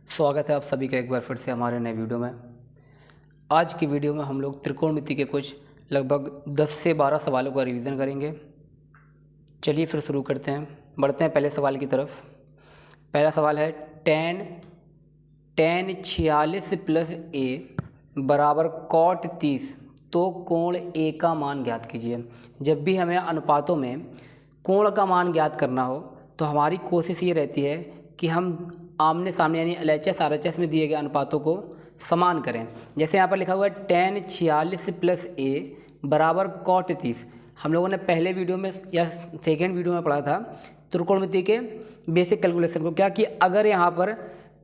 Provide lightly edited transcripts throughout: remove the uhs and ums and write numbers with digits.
स्वागत है आप सभी का एक बार फिर से हमारे नए वीडियो में। आज की वीडियो में हम लोग त्रिकोणमिति के कुछ लगभग 10 से 12 सवालों का रिवीजन करेंगे। चलिए फिर शुरू करते हैं, बढ़ते हैं पहले सवाल की तरफ। पहला सवाल है tan 46 प्लस a बराबर cot 30, तो कोण a का मान ज्ञात कीजिए। जब भी हमें अनुपातों में कोण का मान ज्ञात करना हो तो हमारी कोशिश ये रहती है कि हम आमने सामने यानी LHS RHS में दिए गए अनुपातों को समान करें। जैसे यहाँ पर लिखा हुआ है tan 46 प्लस a बराबर cot 30। हम लोगों ने पहले वीडियो में या सेकेंड वीडियो में पढ़ा था त्रिकोणमिति के बेसिक कैलकुलेशन को, क्या कि अगर यहाँ पर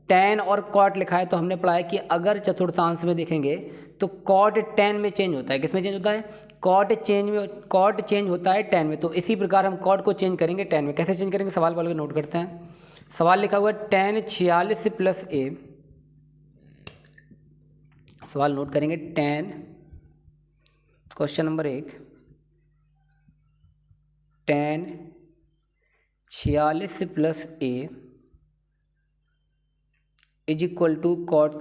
tan और cot लिखा है तो हमने पढ़ा है कि अगर चतुर्थांश में देखेंगे तो cot tan में चेंज होता है। किस में चेंज होता है? cot चेंज होता है tan में। तो इसी प्रकार हम cot को चेंज करेंगे tan में। कैसे चेंज करेंगे? सवाल वाले नोट करते हैं। सवाल लिखा हुआ है tan 46 प्लस a। सवाल नोट करेंगे। Question number 1, tan 46 plus a is equal to cot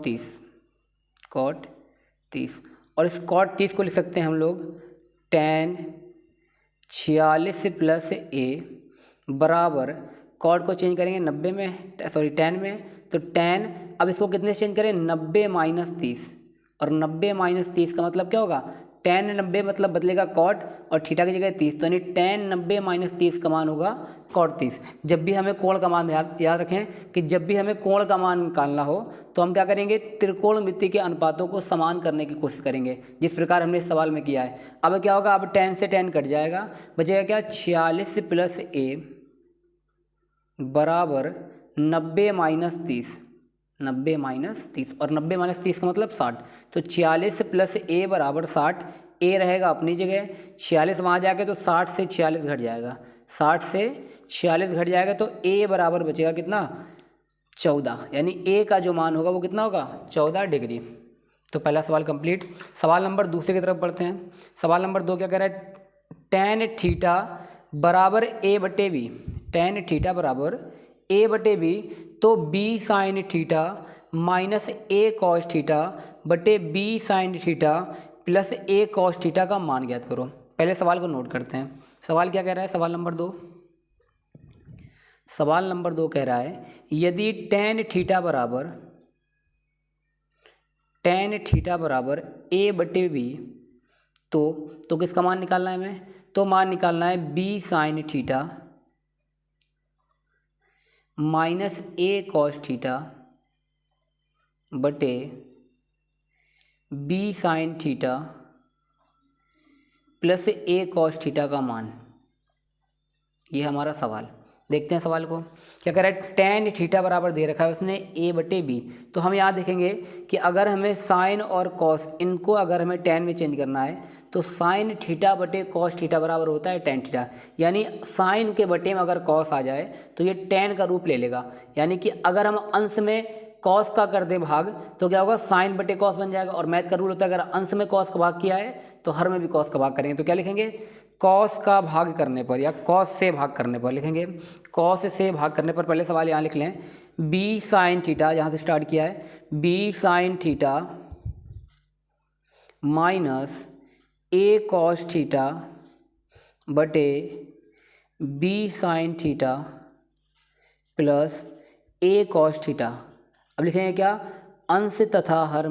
30। और इस cot 30 को लिख सकते हैं हम लोग tan 46 प्लस a बराबर, cot को चेंज करेंगे 90 में, सॉरी tan में, तो tan, अब इसको कितने से चेंज करें? 90 माइनस 30। और 90 माइनस 30 का मतलब क्या होगा? tan 90 मतलब बदलेगा cot और थीटा की जगह 30, तो यानी tan 90 माइनस 30 का मान होगा cot 30। जब भी हमें कोण का मान याद रखें कि जब भी हमें कोण का मान निकालना हो तो हम क्या करेंगे? त्रिकोणमिति के अनुपातों को समान करने की कोशिश करेंगे, जिस प्रकार हमने इस सवाल में किया है। अब क्या होगा? अब tan से tan कट जाएगा, बचेगा क्या? 46 प्लस a बराबर 90 माइनस 30। 90 माइनस 30, और 90 माइनस 30 का मतलब 60। तो 46 प्लस a बराबर 60। a रहेगा अपनी जगह, 46 वहाँ जाके तो 60 से 46 घट जाएगा, 60 से 46 घट जाएगा, तो a बराबर बचेगा कितना? 14। यानी a का जो मान होगा वो कितना होगा? 14 डिग्री। तो पहला सवाल कंप्लीट। सवाल नंबर दूसरे की तरफ बढ़ते हैं। सवाल नंबर 2 क्या कह रहा है? tan थीटा बराबर a बटे b। tan थीटा बराबर a बटे b, तो b sine theta minus a cos theta बटे b sine theta plus a cos theta का मान ज्ञात करो। पहले सवाल को नोट करते हैं। सवाल क्या कह रहा है? सवाल नंबर 2। सवाल नंबर 2 कह रहा है यदि tan थीटा बराबर a बटे b, तो किसका मान निकालना है हमें? तो मान निकालना है b sine theta minus a cos theta बटे b sine theta plus a cos theta का मान। ये हमारा सवाल। देखते हैं सवाल को क्या कह रहा है। tan थीटा बराबर दे रखा है उसने a बटे b, तो हम यहाँ देखेंगे कि अगर हमें साइन और कॉस, इनको अगर हमें tan में चेंज करना है तो साइन थीटा बटे कॉस थीटा बराबर होता है tan थीटा। यानी साइन के बटे में अगर कॉस आ जाए तो ये tan का रूप ले लेगा। यानी कि अगर हम अंश में कॉस का कर दें भाग तो क्या होगा? साइन बटे कॉस बन जाएगा। और मैथ का रूल होता है अगर अंश में कॉस का भाग किया है तो हर में भी कॉस का भाग करेंगे। तो क्या लिखेंगे? कॉस का भाग करने पर या कॉस से भाग करने पर लिखेंगे। कॉस से भाग करने पर पहले सवाल यहाँ लिख लें, b साइन थीटा, यहाँ से स्टार्ट किया है, b sine theta minus a cos theta बटे b sine theta plus a cos theta. अब लिखेंगे क्या? अंश तथा हर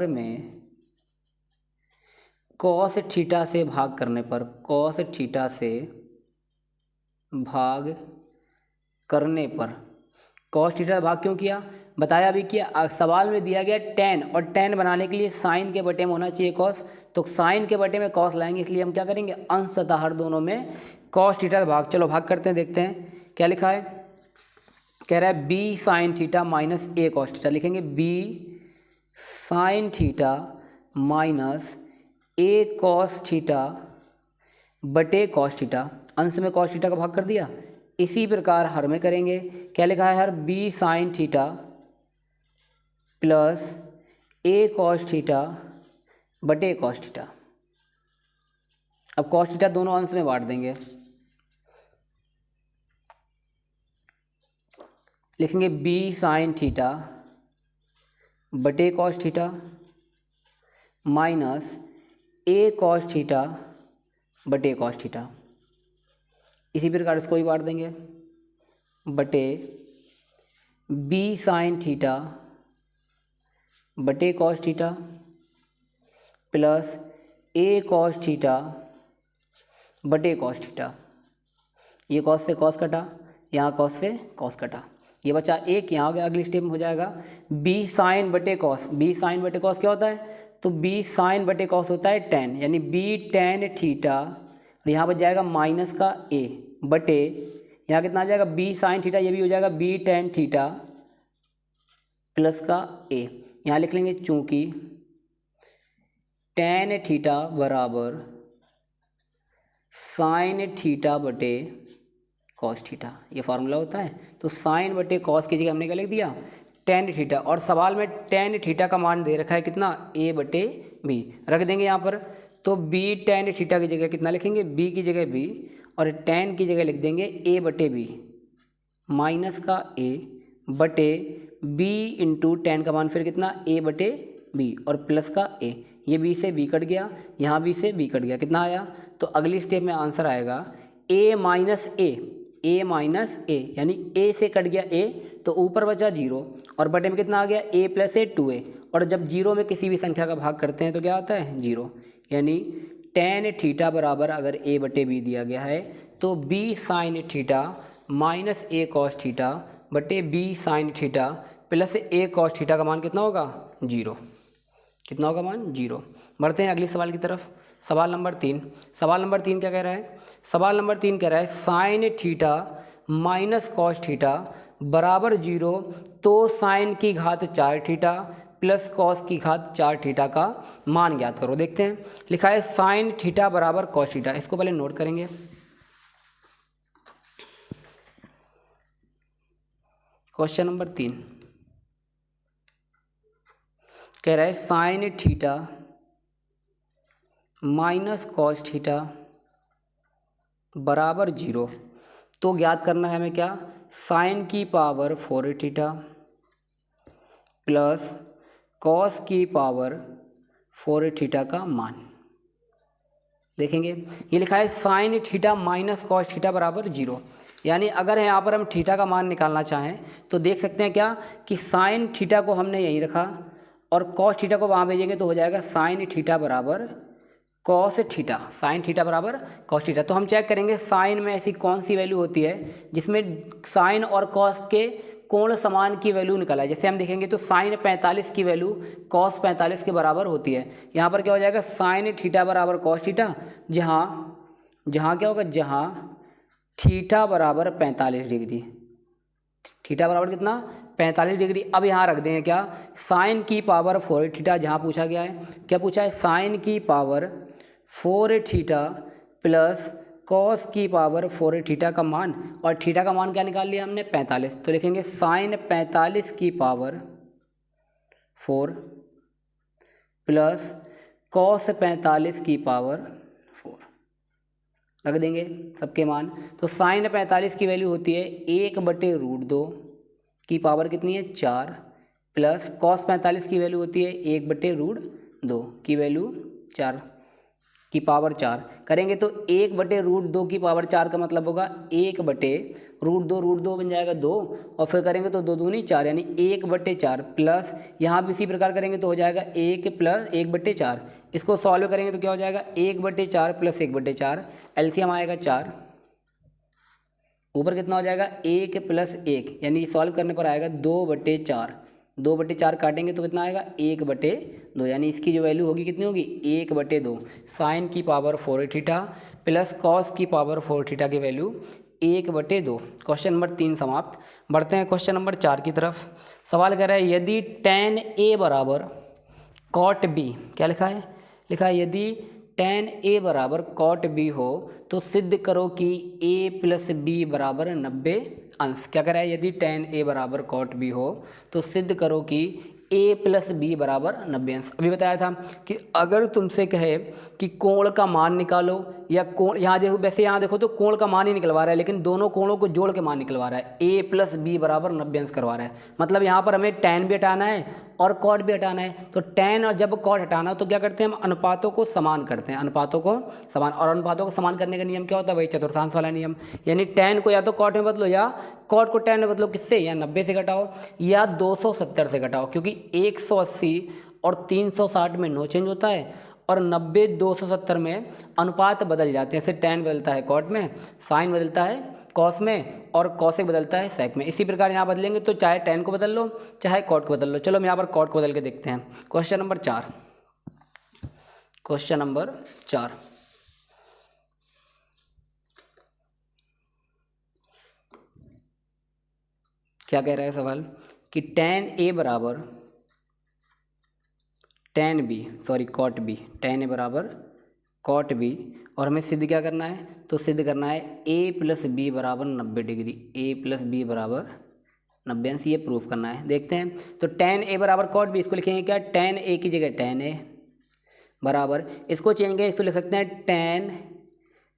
में कॉस थीटा से भाग करने पर, कॉस थीटा से भाग करने पर, कॉस थीटा भाग क्यों किया? बताया अभी कि सवाल में दिया गया tan, और tan बनाने के लिए साइन के बटे में होना चाहिए कॉस, तो साइन के बटे में कॉस लाएंगे, इसलिए हम क्या करेंगे? अंश तथा हर दोनों में कॉस थीटा से भाग। चलो भाग करते हैं, देखते हैं क्या लिखा है। कह रहा है b sine theta minus a cos theta. लिखेंगे b sine theta minus a cos theta बटे कॉस थीटा। अंश में कॉस थीटा का भाग कर दिया। इसी प्रकार हर में करेंगे। क्या लिखा है? हर b sine theta plus a cos theta बटे कॉस थीटा। अब कॉस थीटा दोनों अंश में बांट देंगे। लिखेंगे बी साइन थीटा बटे कॉस थीटा माइनस ए कॉस थीटा बटे कॉस थीटा। इसी प्रकार इसको भी बांट देंगे बटे बी साइन थीटा बटे कॉस थीटा प्लस ए कॉस थीटा बटे कॉस थीटा। ये कॉस से कॉस कटा, यहाँ कॉस से कॉस कटा, ये बचा एक, यहाँ गया। अगली स्टेप में हो जाएगा बी साइन बटे कॉस। बी साइन बटे कॉस क्या होता है? तो बी साइन बटे कॉस होता है टेन, यानी बी टेन थीटा। यहाँ बच जाएगा माइनस का ए बटे, यहाँ कितना आ जाएगा बी साइन थीटा, ये भी हो जाएगा बी टेन थीटा प्लस का ए। यहाँ लिख लेंगे चूँकि टेन थीटा बराबर साइन थीटा बटे कॉस थीटा, ये फार्मूला होता है। तो साइन बटे कॉस की जगह हमने क्या लिख दिया? Tan theta. और सवाल में टेन थीटा का मान दे रखा है कितना? ए बटे बी। रख देंगे यहाँ पर, तो बी टेन थीटा की जगह कितना लिखेंगे? बी की जगह बी, और टेन की जगह लिख देंगे ए बटे बी माइनस का ए बटे बी इंटू टेन का मान फिर कितना? ए बटे बी और प्लस का ए। ये बी से बी कट गया, यहाँ बी से बी कट गया, कितना आया? तो अगली स्टेप में आंसर आएगा ए माइनस ए माइनस ए, यानी ए से कट गया ए तो ऊपर बचा जीरो, और बटे में कितना आ गया? ए प्लस ए 2a। और जब जीरो में किसी भी संख्या का भाग करते हैं तो क्या आता है? जीरो। यानी टेन थीटा बराबर अगर ए बटे बी दिया गया है तो बी साइन थीटा माइनस ए कॉस थीटा बटे बी साइन थीटा प्लस ए कॉस थीटा का मान कितना होगा? जीरो। कितना होगा मान? जीरो। बढ़ते हैं अगले सवाल की तरफ। सवाल नंबर 3। सवाल नंबर 3 क्या कह रहा है? सवाल नंबर 3 कह रहा है sine theta minus cos theta बराबर जीरो, तो साइन की घात 4 थीटा प्लस कॉस की घात 4 थीटा का मान ज्ञात करो। देखते हैं, लिखा है साइन थीटा बराबर कॉस थीटा। इसको पहले नोट करेंगे। क्वेश्चन नंबर 3 कह रहा है sine theta minus cos theta बराबर जीरो, तो ज्ञात करना है हमें क्या? साइन की पावर 4 थीटा प्लस कॉस की पावर 4 थीटा का मान। देखेंगे ये लिखा है sine theta minus cos theta बराबर जीरो, यानी अगर यहाँ पर हम थीटा का मान निकालना चाहें तो देख सकते हैं क्या कि साइन थीटा को हमने यहीं रखा और कॉस थीटा को वहाँ भेजेंगे तो हो जाएगा साइन थीटा बराबर कॉस थीटा। साइन थीटा बराबर कॉस थीटा। तो हम चेक करेंगे साइन में ऐसी कौन सी वैल्यू होती है जिसमें साइन और कॉस के कोण समान की वैल्यू निकला है। जैसे हम देखेंगे तो साइन 45 की वैल्यू कॉस 45 के बराबर होती है। यहाँ पर क्या हो जाएगा? साइन थीटा बराबर कॉस थीटा, जहाँ क्या होगा? जहाँ थीटा बराबर 45 डिग्री। थीटा बराबर कितना? 45 डिग्री। अब यहाँ रख देंगे क्या? साइन की पावर 4 थीटा, जहाँ पूछा गया है। क्या पूछा है? साइन की पावर 4 थीटा प्लस कॉस की पावर 4 थीटा का मान, और थीटा का मान क्या निकाल लिया हमने? 45। तो लिखेंगे साइन 45 की पावर 4 प्लस कॉस 45 की पावर 4। रख देंगे सबके मान। तो साइन 45 की वैल्यू होती है 1/√2 की पावर कितनी है? 4 प्लस कॉस 45 की वैल्यू होती है 1/√2 की वैल्यू 4 की पावर 4। करेंगे तो 1/√2 की पावर 4 का मतलब होगा 1/√2 बन जाएगा 2, और फिर करेंगे तो 2 दूनी 4, यानी 1/4 प्लस यहाँ भी इसी प्रकार करेंगे तो हो जाएगा 1 प्लस 1/4। इसको सॉल्व करेंगे तो क्या हो जाएगा? 1/4 प्लस 1/4, एलसीएम आएगा 4, ऊपर कितना हो जाएगा? 1 प्लस 1, यानी सॉल्व करने पर आएगा 2/4। 2/4 काटेंगे तो कितना आएगा? 1/2, यानी इसकी जो वैल्यू होगी कितनी होगी? 1/2। साइन की पावर 4 थीटा प्लस कॉस की पावर 4 थीटा की वैल्यू 1/2। क्वेश्चन नंबर 3 समाप्त। बढ़ते हैं क्वेश्चन नंबर 4 की तरफ। सवाल कह रहा है यदि tan A बराबर cot B, क्या लिखा है? लिखा है यदि tan A बराबर cot B हो तो सिद्ध करो कि A प्लस B बराबर 90 अंश। क्या कह रहा है? यदि tan A बराबर cot B हो तो सिद्ध करो कि ए प्लस बी बराबर 90 अंश। अभी बताया था कि अगर तुमसे कहे कि कोण का मान निकालो या कोण, यहाँ देखो, वैसे यहाँ देखो तो कोण का मान ही निकलवा रहा है, लेकिन दोनों कोणों को जोड़ के मान निकलवा रहा है। ए प्लस बी बराबर 90 अंश करवा रहा है। मतलब यहाँ पर हमें tan भी हटाना है और कॉट भी हटाना है। तो tan और जब कॉट हटाना हो तो क्या करते हैं, हम अनुपातों को समान करते हैं, अनुपातों को समान। और अनुपातों को समान करने का नियम क्या होता है, वही चतुर्थांश वाला नियम। यानी tan को या तो कॉट में बदलो या कॉट को tan में बदलो। किससे, या 90 से घटाओ या 270 से घटाओ, क्योंकि 180 और 360 में नो चेंज होता है और 90 270 में अनुपात बदल जाते हैं। जैसे tan बदलता है कॉट में, साइन बदलता है कॉस में और कॉसेक बदलता है सेक में। इसी प्रकार यहाँ बदलेंगे तो चाहे tan को बदल लो चाहे कॉट को बदल लो। चलो हम यहाँ पर कॉट को बदल के देखते हैं। क्वेश्चन नंबर 4, क्वेश्चन नंबर 4, क्या कह रहा है सवाल कि tan A बराबर tan B, sorry cot B, tan A बराबर कॉट B, और हमें सिद्ध क्या करना है, तो सिद्ध करना है A प्लस बी बराबर 90 डिग्री, A प्लस बी बराबर 90 अंश, ये प्रूफ करना है। देखते हैं, तो tan A बराबर कॉट B, इसको लिखेंगे क्या, tan A की जगह tan A बराबर, इसको चेंज करें, इसको लिख सकते हैं tan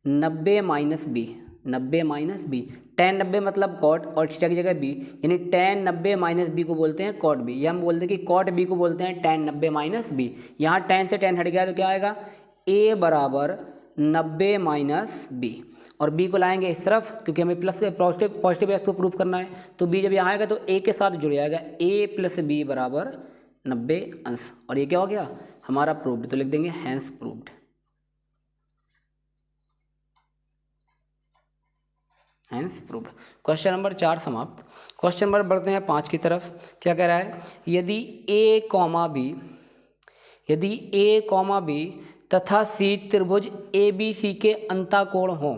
90 minus B, 90 minus B, tan 90 मतलब कॉट और थीटा की जगह बी, यानी tan 90 माइनस बी को बोलते हैं कॉट बी, या हम बोलते हैं कि कॉट बी को बोलते हैं tan 90 माइनस बी। यहाँ tan से tan हट गया तो क्या आएगा, a बराबर 90 माइनस बी, और b को लाएंगे इस तरफ क्योंकि हमें प्लस पॉजिटिव एक्स को प्रूफ करना है। तो b जब यहाँ आएगा तो a के साथ जुड़ जाएगा, a प्लस बी बराबर 90 अंश, और ये क्या हो गया हमारा प्रूव्ड। तो लिख देंगे hence proved, hence proved. Question number 4 समाप्त। क्वेश्चन नंबर बढ़ते हैं 5 की तरफ। क्या कह रहा है, यदि a कॉमा बी, यदि a कॉमा बी तथा c त्रिभुज ABC के अंतःकोण हों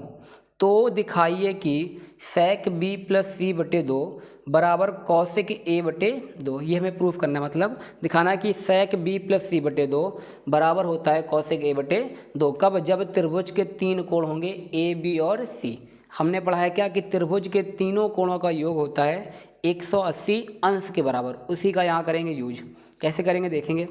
तो दिखाइए कि sec b प्लस सी बटे 2 बराबर कौशिक a बटे 2। ये हमें प्रूफ करना है, मतलब दिखाना है कि sec b प्लस सी बटे 2 बराबर होता है कौशिक a बटे 2। कब, जब त्रिभुज के 3 कोण होंगे a b और c। हमने पढ़ा है क्या कि त्रिभुज के तीनों कोणों का योग होता है 180 अंश के बराबर। उसी का यहाँ करेंगे यूज। कैसे करेंगे देखेंगे।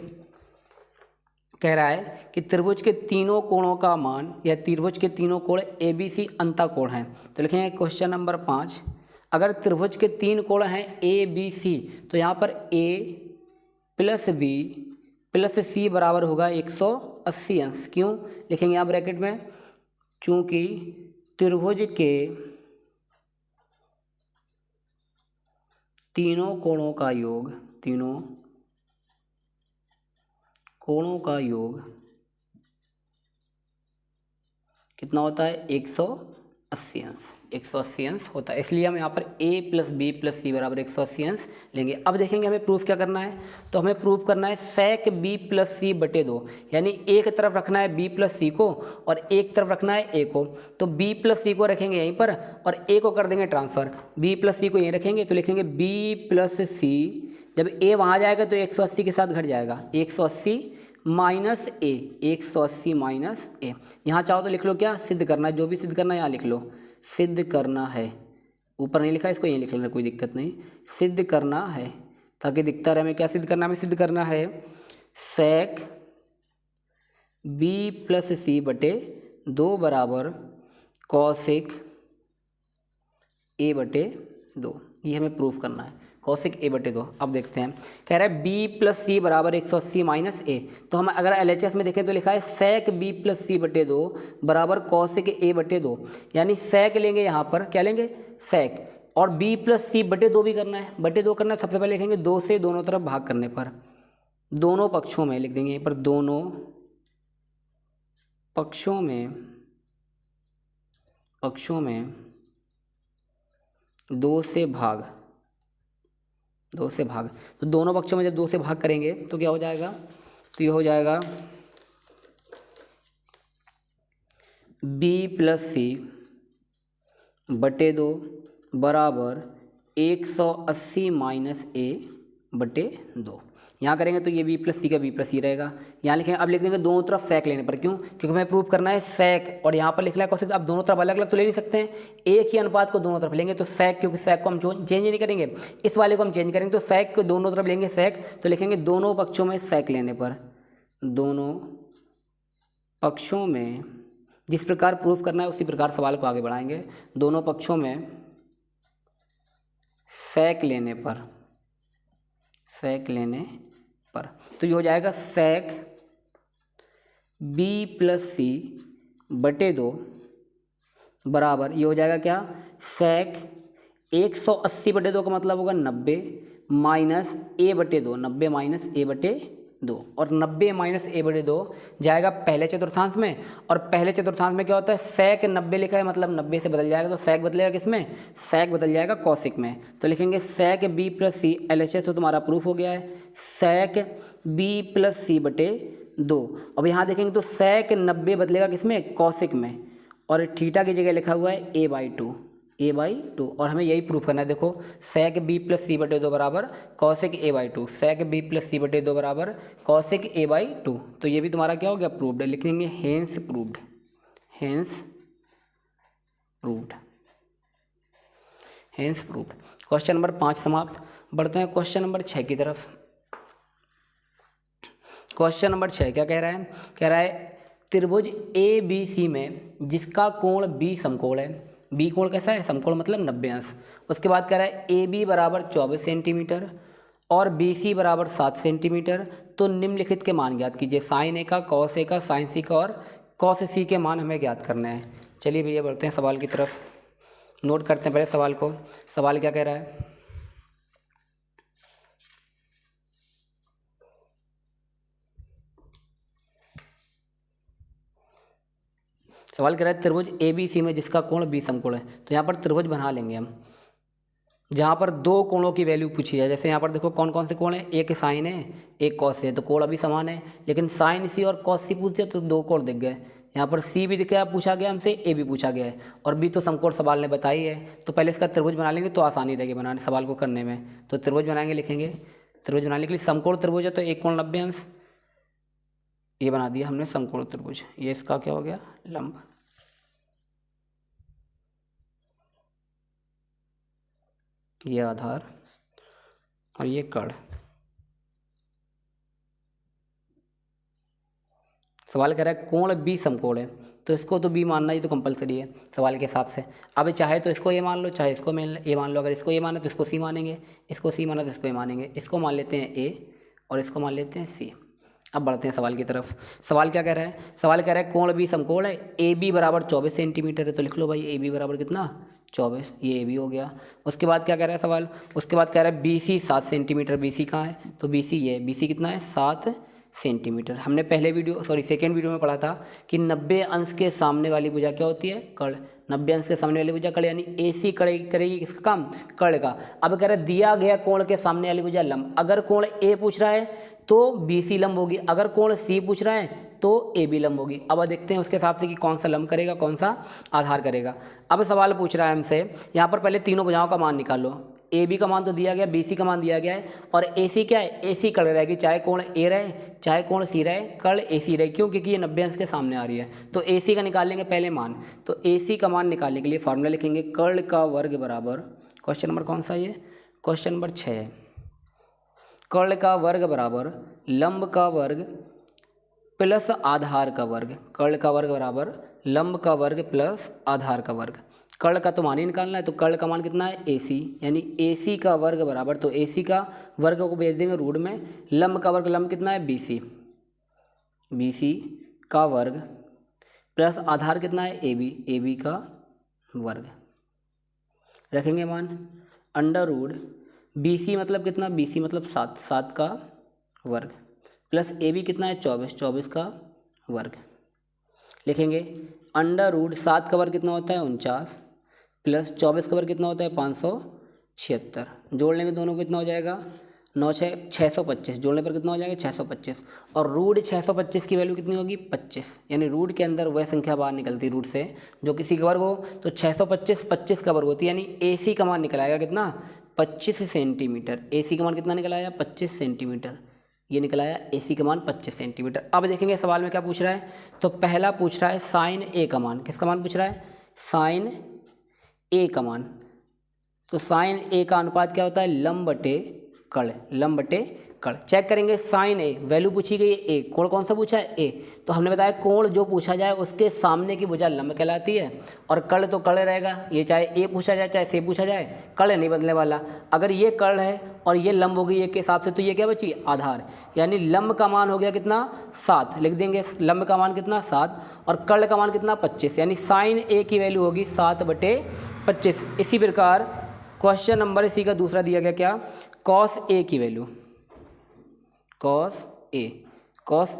कह रहा है कि त्रिभुज के तीनों कोणों का मान, या त्रिभुज के तीनों कोण ABC अंतःकोण हैं। तो लिखेंगे क्वेश्चन नंबर 5, अगर त्रिभुज के 3 कोण हैं ABC तो यहाँ पर A plus B plus C बराबर होगा 180 अंश। क्यों लिखेंगे यहाँ ब्रैकेट में, क्योंकि त्रिभुज के तीनों कोणों का योग, तीनों कोणों का योग कितना होता है, 180 अंश, 180 अंश होता है। इसलिए हम यहाँ पर a प्लस बी प्लस सी बराबर 180 अंश लेंगे। अब देखेंगे हमें प्रूफ क्या करना है, तो हमें प्रूफ करना है sec b प्लस सी बटे 2, यानी एक तरफ रखना है b प्लस सी को और एक तरफ रखना है a को। तो b प्लस सी को रखेंगे यहीं पर और a को कर देंगे ट्रांसफ़र, b प्लस सी को यहीं रखेंगे। तो लिखेंगे b प्लस सी, जब a वहाँ जाएगा तो 180 के साथ घट जाएगा, 180 माइनस ए, 180 माइनस ए। यहाँ चाहो तो लिख लो क्या, सिद्ध करना है, जो भी सिद्ध करना है यहाँ लिख लो, सिद्ध करना है। ऊपर नहीं लिखा, इसको यहीं लिख लेना, कोई दिक्कत नहीं, सिद्ध करना है ताकि दिखता रहे। हमें क्या सिद्ध करना है, हमें सिद्ध करना है sec b प्लस सी बटे 2 बराबर कौशिक a बटे 2। ये हमें प्रूफ करना है, कौशिक a बटे 2। अब देखते हैं, कह रहा है b प्लस सी बराबर 180 माइनस a। तो हम अगर LHS में देखें तो लिखा है sec b प्लस सी बटे 2 बराबर कौशिक a बटे 2, यानी sec लेंगे यहाँ पर, क्या लेंगे sec, और b प्लस सी बटे 2 भी करना है, बटे 2 करना है। सबसे पहले लिखेंगे 2 से दोनों तरफ भाग करने पर, दोनों पक्षों में लिख देंगे यहाँ पर, दोनों पक्षों में 2 से भाग, 2 से भाग। तो दोनों पक्षों में जब 2 से भाग करेंगे तो क्या हो जाएगा, तो ये हो जाएगा b प्लस सी बटे 2 बराबर 180 माइनस a बटे 2। यहाँ करेंगे तो ये बी प्लस सी का बी प्लस सी रहेगा। यहाँ लिखेंगे, अब लिख देंगे दोनों तरफ सेक लेने पर, क्यों? क्योंकि हमें प्रूव करना है सेक, और यहाँ पर लिख रहा है कॉसेक। अब दोनों तरफ अलग अलग तो ले नहीं सकते हैं, एक ही अनुपात को दोनों तरफ लेंगे तो सेक, क्योंकि सेक को हम चेंज नहीं करेंगे, इस वाले को हम चेंज करेंगे, तो सेक को दोनों तरफ लेंगे सेक, तो लिखेंगे दोनों पक्षों में सेक लेने पर, दोनों पक्षों में, जिस प्रकार प्रूफ करना है उसी प्रकार सवाल को आगे बढ़ाएंगे। दोनों पक्षों में सेक लेने पर, सेक लेने पर, तो ये हो जाएगा सेक बी प्लस सी बटे 2 बराबर, ये हो जाएगा क्या, सेक 180 बटे 2 का मतलब होगा 90 माइनस ए बटे 2, 90 माइनस ए बटे 2, और 90 माइनस ए बटे 2 जाएगा पहले चतुर्थांश में, और पहले चतुर्थांश में क्या होता है, सेक 90 लिखा है, मतलब 90 से बदल जाएगा, तो सेक बदलेगा किस में, सेक बदल जाएगा कौशिक में। तो लिखेंगे सेक बी प्लस सी, LHS तो तुम्हारा प्रूफ हो गया है, सेक बी प्लस सी बटे 2। अब यहाँ देखेंगे तो सेक 90 बदलेगा किस में, कौशिक में, और थीटा की जगह लिखा हुआ है a/2, a/2, और हमें यही प्रूफ करना है। देखो सेक बी प्लस सी बटे 2 बराबर कौशिक a/2, सेक बी प्लस सी बटे 2 बराबर कौशिक a/2, तो ये भी तुम्हारा क्या हो गया, प्रूव्ड। लिख लेंगे hence proved, hence proved, hence proved. Question number 5 समाप्त। बढ़ते हैं क्वेश्चन नंबर 6 की तरफ। क्वेश्चन नंबर 6 क्या कह रहा है, कह रहा है त्रिभुज ABC में जिसका कोण B समकोण है, B कोण कैसा है, समकोण मतलब 90 अंश। उसके बाद कह रहा है AB बराबर 24 सेंटीमीटर और BC बराबर 7 सेंटीमीटर, तो निम्नलिखित के मान ज्ञात कीजिए। साइन ए का, कॉस ए का, साइन सी का और कॉस सी के मान हमें ज्ञात करना है। चलिए भैया बढ़ते हैं सवाल की तरफ, नोट करते हैं पहले सवाल को। सवाल क्या कह रहा है, सवाल कह रहा है त्रिभुज ABC में जिसका कोण B समकोण है, तो यहाँ पर त्रिभुज बना लेंगे हम, जहाँ पर दो कोणों की वैल्यू पूछी जाए। जैसे यहाँ पर देखो कौन कौन से कोण है, एक साइन है एक कॉस है, तो कोण अभी समान है, लेकिन साइन सी और कॉस सी पूछते तो दो कोण दिख गए। यहाँ पर सी भी दिख गया, पूछा गया हमसे, ए भी पूछा गया है, और बी तो समकोण सवाल ने बताई है, तो पहले इसका त्रिभुज बना लेंगे तो आसानी रहेगी बनाने सवाल को करने में। तो त्रिभुज बनाएंगे, लिखेंगे त्रिभुज बनाने के लिए समकोण त्रिभुज है तो एक कोण 90 अंश, ये बना दिया हमने समकोण त्रिभुज। ये इसका क्या हो गया, लंब। ये आधार और ये कड़। सवाल कह रहा है कोण B समकोण है, तो इसको तो B मानना ही तो कंपलसरी है सवाल के हिसाब से। अब चाहे तो इसको ये मान लो, चाहे इसको ये मान लो। अगर इसको ये माना तो इसको C मानेंगे, इसको C माना तो इसको ये मानेंगे। इसको मान लेते हैं A और इसको मान लेते हैं C। अब बढ़ते हैं सवाल की तरफ। सवाल क्या कह रहा है, सवाल कह रहा है कोण B समकोण है, AB बराबर 24 सेंटीमीटर है, तो लिख लो भाई AB बराबर कितना, 24, ये AB हो गया। उसके बाद क्या कह रहा है सवाल, उसके बाद कह रहा है BC 7 सेंटीमीटर, BC कहाँ है, तो BC ये, BC कितना है, 7 सेंटीमीटर। हमने पहले सेकेंड वीडियो में पढ़ा था कि 90 अंश के सामने वाली भुजा क्या होती है, कर्ण। 90 अंश के सामने वाली भुजा कर्ण, यानी AC करेगी किसका काम, कर्ण का। अब कह रहा है दिया गया कोण के सामने वाली भुजा लंब। अगर कोण A पूछ रहा है तो BC लंब होगी, अगर कोण C पूछ रहा है तो AB लंब होगी। अब देखते हैं उसके हिसाब से कि कौन सा लंब करेगा, कौन सा आधार करेगा। अब सवाल पूछ रहा है हमसे, यहाँ पर पहले तीनों भुजाओं का मान निकालो। AB का मान तो दिया गया, BC का मान दिया गया है, और AC क्या है, AC कर्ण रहेगी, चाहे कोण A रहे चाहे कोण C रहे, कर्ण AC रहे। क्यों, क्योंकि ये 90 अंश के सामने आ रही है, तो AC का निकाल लेंगे पहले मान। तो AC का मान निकालने के लिए फॉर्मूला लिखेंगे, कर्ण का वर्ग बराबर, क्वेश्चन नंबर कौन सा ये, क्वेश्चन नंबर 6 है। कर्ण का वर्ग बराबर लंब का वर्ग प्लस आधार का वर्ग। कर्ण का वर्ग बराबर लंब का वर्ग प्लस आधार का वर्ग। कर्ण का तो मान ही निकालना है, तो कर्ण का मान कितना है, AC, यानी AC का वर्ग बराबर, तो AC का वर्ग को भेज देंगे रूट में, लंब का वर्ग, लंब कितना है BC, BC का वर्ग प्लस आधार कितना है AB, AB का वर्ग। रखेंगे मान अंडर रूट BC मतलब कितना, BC मतलब 7, 7 का वर्ग प्लस AB कितना है 24, 24 का वर्ग। लिखेंगे अंडर रूट 7 का वर्ग कितना होता है 49 प्लस 24 का वर्ग कितना होता है 576। जोड़ लेंगे दोनों को, कितना हो जाएगा 9 6 625, जोड़ने पर कितना हो जाएगा 625, और रूट 625 की वैल्यू कितनी होगी 25, यानी रूट के अंदर वह संख्या बाहर निकलती है रूट से जो किसी का वर्ग हो, तो 625 25 का वर्ग होती है, यानी AC का मान निकल आएगा कितना 25 सेंटीमीटर। AC का मान कितना निकल आया 25 सेंटीमीटर। ये निकल आया AC का मान 25 सेंटीमीटर। अब देखेंगे सवाल में क्या पूछ रहा है। तो पहला पूछ रहा है साइन A का मान। किसका मान पूछ रहा है? साइन A का मान। तो साइन A का अनुपात क्या होता है? लंब बटे कर्ण। लंब बटे कर्ण। चेक करेंगे साइन A, वैल्यू पूछी गई है A, कोण कौन सा पूछा है? A। तो हमने बताया कोण जो पूछा जाए उसके सामने की भुजा लंब कहलाती है, और कर्ण तो कर्ण रहेगा। ये चाहे A पूछा जाए चाहे C पूछा जाए, कर्ण नहीं बदलने वाला। अगर ये कर्ण है और ये लंब होगी एक के हिसाब से, तो ये क्या बची? आधार। यानी लंब का मान हो गया कितना? 7। लिख देंगे लंब का मान कितना? 7, और कर्ण का मान कितना? 25। यानी साइन A की वैल्यू होगी 7/25। इसी प्रकार क्वेश्चन नंबर C का दूसरा दिया गया क्या? कॉस A की वैल्यू। कॉस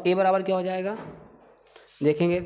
A बराबर क्या हो जाएगा? देखेंगे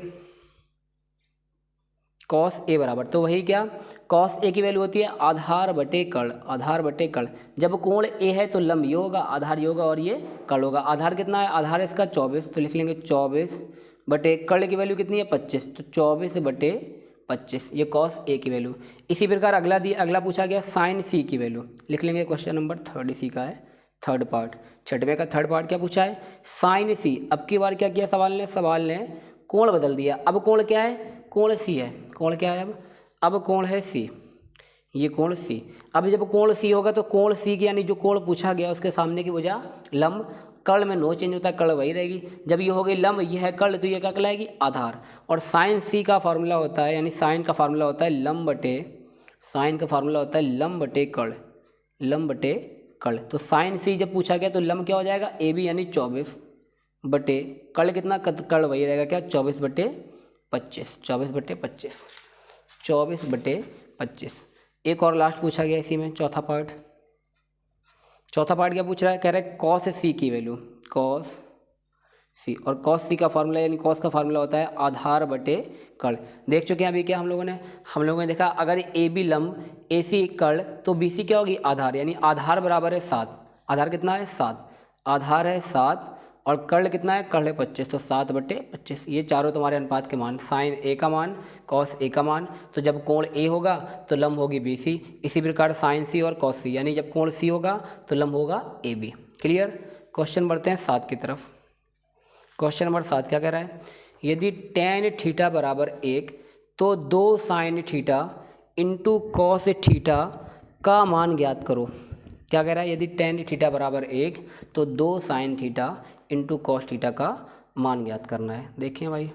कॉस A बराबर, तो वही क्या, कॉस A की वैल्यू होती है आधार बटे कर्ण। आधार बटे कर्ण। जब कोण A है तो लंब ये होगा, आधार ये होगा, और ये कर्ण होगा। आधार कितना है? आधार इसका 24, तो लिख लेंगे 24 बटे कर्ण की वैल्यू कितनी है? 25, तो 24/25। ये कॉस A की वैल्यू। इसी प्रकार अगला पूछा गया साइन C की वैल्यू। लिख लेंगे क्वेश्चन नंबर 3 इसी का है, थर्ड पार्ट। 6वें का थर्ड पार्ट क्या पूछा है? Sine C। अब की बार क्या किया सवाल ने कोण बदल दिया। अब कोण क्या है? कोण C है। कोण क्या है? अब कोण है C, ये कोण C। अब जब कोण C होगा तो कोण C की यानी जो कोण पूछा गया उसके सामने की भुजा लंब। कर्ण में नो चेंज होता है, कर्ण वही रहेगी। जब ये हो गई लंब, ये है कर्ण, तो ये क्या कहलाएगी? आधार। और साइन C का फार्मूला होता है, यानी साइन का फार्मूला होता है लंब बटे, साइन का फार्मूला होता है लंब बटे कर्ण। लंब बटे कर्ण। तो साइन C जब पूछा गया तो लंब क्या हो जाएगा? AB, यानी 24 बटे कर्ण कितना? कर्ण वही रहेगा क्या? 24/25। 24/25। 24/25। एक और लास्ट पूछा गया इसी में, चौथा पार्ट क्या पूछ रहा है? कह रहा है कॉस C की वैल्यू। कॉस C, और कॉस C का फार्मूला, यानी कॉस का फार्मूला होता है आधार बटे कर्ण। देख चुके हैं अभी क्या हम लोगों ने देखा अगर AB लंब AC कर्ण तो BC क्या होगी? आधार। यानी आधार बराबर है 7। आधार कितना है? 7। आधार है 7 और कर्ण कितना है? कर्ण है 25, तो 7/25। ये चारों तुम्हारे अनुपात के मान, साइन A का मान, कॉस A का मान। तो जब कोण A होगा तो लंब होगी BC। इसी प्रकार साइन C और कॉस C, यानी जब कोण C होगा तो लंब होगा AB। क्लियर? क्वेश्चन बढ़ते हैं 7 की तरफ। क्वेश्चन नंबर 7 क्या कह रहा है? यदि tan थीटा बराबर 1 तो 2 sine theta into cos theta का मान ज्ञात करो। क्या कह रहा है? यदि tan थीटा बराबर 1 तो 2 sine theta into cos theta का मान ज्ञात करना है। देखिए भाई,